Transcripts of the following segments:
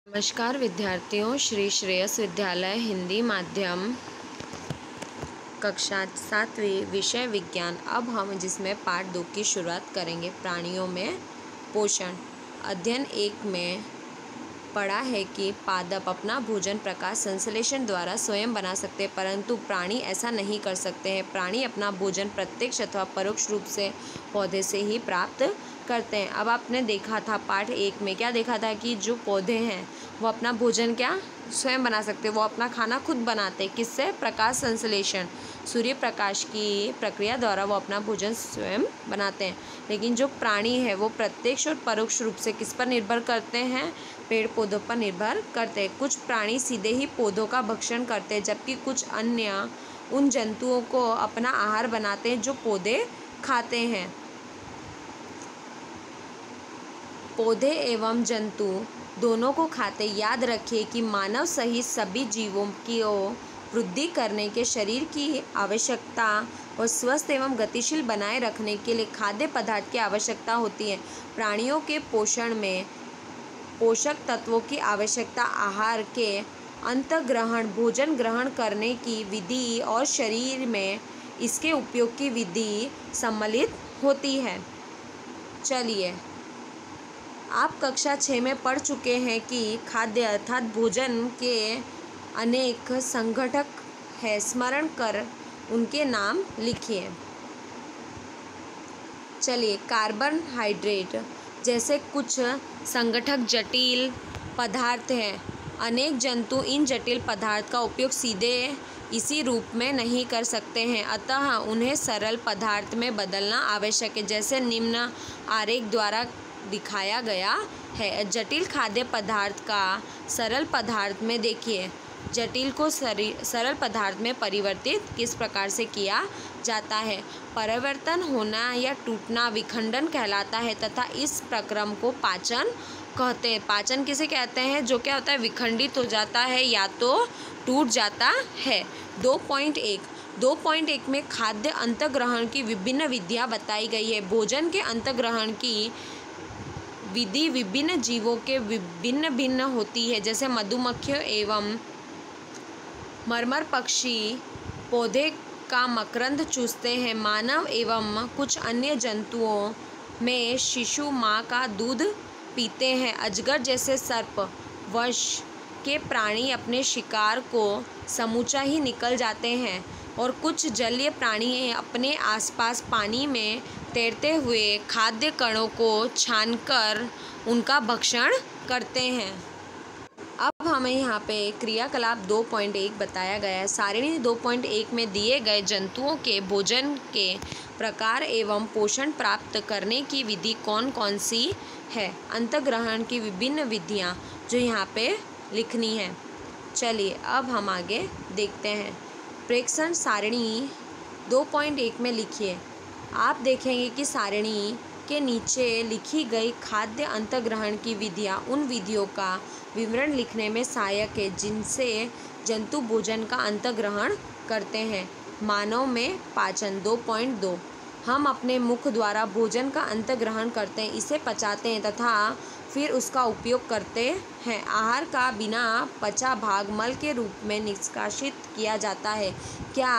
नमस्कार विद्यार्थियों, श्री श्रेयस विद्यालय हिंदी माध्यम कक्षा 7वीं विषय विज्ञान। अब हम जिसमें पाठ 2 की शुरुआत करेंगे। प्राणियों में पोषण। अध्ययन 1 में पढ़ा है कि पादप अपना भोजन प्रकाश संश्लेषण द्वारा स्वयं बना सकते हैं, परंतु प्राणी ऐसा नहीं कर सकते हैं। प्राणी अपना भोजन प्रत्यक्ष अथवा परोक्ष रूप से पौधे से ही प्राप्त करते हैं। अब आपने देखा था पाठ 1 में, क्या देखा था कि जो पौधे हैं वो अपना भोजन क्या स्वयं बना सकते हैं। वो अपना खाना खुद बनाते हैं। किससे? प्रकाश संश्लेषण, सूर्य प्रकाश की प्रक्रिया द्वारा वो अपना भोजन स्वयं बनाते हैं। लेकिन जो प्राणी है वो प्रत्यक्ष और परोक्ष रूप से किस पर निर्भर करते हैं? पेड़ पौधों पर निर्भर करते हैं। कुछ प्राणी सीधे ही पौधों का भक्षण करते हैं, जबकि कुछ अन्य उन जंतुओं को अपना आहार बनाते हैं जो पौधे खाते हैं। पौधे एवं जंतु दोनों को खाते। याद रखिए कि मानव सहित सभी जीवों की वृद्धि करने के शरीर की आवश्यकता और स्वस्थ एवं गतिशील बनाए रखने के लिए खाद्य पदार्थ की आवश्यकता होती है। प्राणियों के पोषण में पोषक तत्वों की आवश्यकता आहार के अंतर्ग्रहण, भोजन ग्रहण करने की विधि और शरीर में इसके उपयोग की विधि सम्मिलित होती है। चलिए, आप कक्षा 6 में पढ़ चुके हैं कि खाद्य अर्थात भोजन के अनेक संघटक है। स्मरण कर उनके नाम लिखिए। चलिए, कार्बोहाइड्रेट जैसे कुछ संगठक जटिल पदार्थ हैं। अनेक जंतु इन जटिल पदार्थ का उपयोग सीधे इसी रूप में नहीं कर सकते हैं, अतः उन्हें सरल पदार्थ में बदलना आवश्यक है, जैसे निम्न आरेख द्वारा दिखाया गया है। जटिल खाद्य पदार्थ का सरल पदार्थ में देखिए। जटिल को सरल पदार्थ में परिवर्तित किस प्रकार से किया जाता है? परिवर्तन होना या टूटना विखंडन कहलाता है तथा इस प्रक्रम को पाचन कहते हैं। पाचन किसे कहते हैं? जो क्या होता है, विखंडित हो जाता है या तो टूट जाता है। 2.1 में खाद्य अंतर्ग्रहण की विभिन्न विधियां बताई गई है। भोजन के अंतर्ग्रहण की विधि विभिन्न जीवों के विभिन्न भिन्न होती है, जैसे मधुमक्खियों एवं मरमर पक्षी पौधे का मकरंद चूसते हैं। मानव एवं कुछ अन्य जंतुओं में शिशु माँ का दूध पीते हैं। अजगर जैसे सर्प वंश के प्राणी अपने शिकार को समूचा ही निकल जाते हैं, और कुछ जलीय प्राणी अपने आसपास पानी में तैरते हुए खाद्य कणों को छानकर उनका भक्षण करते हैं। अब हमें यहाँ पे क्रियाकलाप 2.1 बताया गया है। सारिणी 2.1 में दिए गए जंतुओं के भोजन के प्रकार एवं पोषण प्राप्त करने की विधि कौन कौन सी है? अंतर्ग्रहण की विभिन्न विधियाँ जो यहाँ पे लिखनी है। चलिए, अब हम आगे देखते हैं। प्रेक्षण सारिणी 2.1 में लिखिए। आप देखेंगे कि सारिणी के नीचे लिखी गई खाद्य अंतर्ग्रहण की विधियाँ उन विधियों का विवरण लिखने में सहायक है जिनसे जंतु भोजन का अंतर्ग्रहण करते हैं। मानव में पाचन 2.2 हम अपने मुख द्वारा भोजन का अंतर्ग्रहण करते हैं, इसे पचाते हैं तथा फिर उसका उपयोग करते हैं। आहार का बिना पचा भाग मल के रूप में निष्कासित किया जाता है। क्या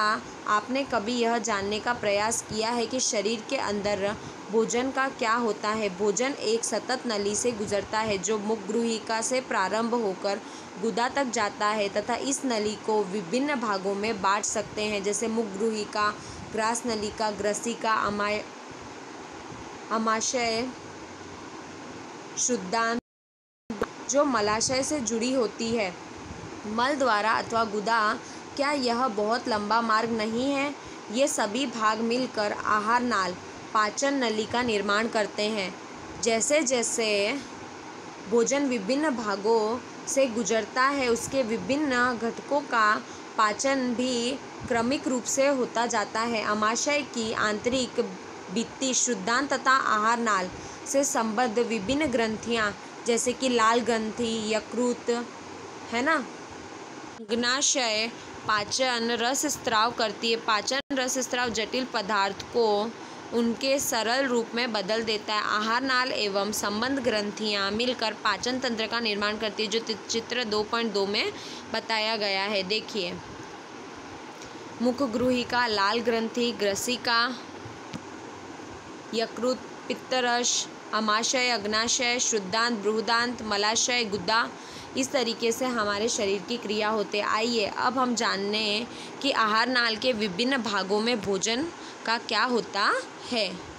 आपने कभी यह जानने का प्रयास किया है कि शरीर के अंदर भोजन का क्या होता है? भोजन एक सतत नली से गुजरता है जो मुखगृहिका से प्रारंभ होकर गुदा तक जाता है तथा इस नली को विभिन्न भागों में बांट सकते हैं, जैसे मुखगृहिका, ग्रास नलिका, ग्रसिका, आमाशय, शुद्धांत जो मलाशय से जुड़ी होती है। मल द्वारा अथवा गुदा, क्या यह बहुत लंबा मार्ग नहीं है? ये सभी भाग मिलकर आहार नाल, पाचन नली का निर्माण करते हैं। जैसे जैसे भोजन विभिन्न भागों से गुजरता है, उसके विभिन्न घटकों का पाचन भी क्रमिक रूप से होता जाता है। आमाशय की आंतरिक भित्ति, शुद्धांत तथा आहार नाल से संबद्ध विभिन्न ग्रंथियाँ, जैसे कि लाल ग्रंथि, यकृत, है ना, अग्नाशय पाचन रस स्त्राव करती है। पाचन रस स्त्राव जटिल पदार्थ को उनके सरल रूप में बदल देता है। आहार नाल एवं संबंध ग्रंथियां मिलकर पाचन तंत्र का निर्माण करती है, जो चित्र 2.2 में बताया गया है। देखिए, मुखगृहिका, लाल ग्रंथि, ग्रसिका, यकृत, पित्तरस, अमाशय, अग्नाशय, शुद्धांत, बृहदांत, मलाशय, गुदा, इस तरीके से हमारे शरीर की क्रिया होते हैं। आइए अब हम जानें कि आहार नाल के विभिन्न भागों में भोजन का क्या होता है।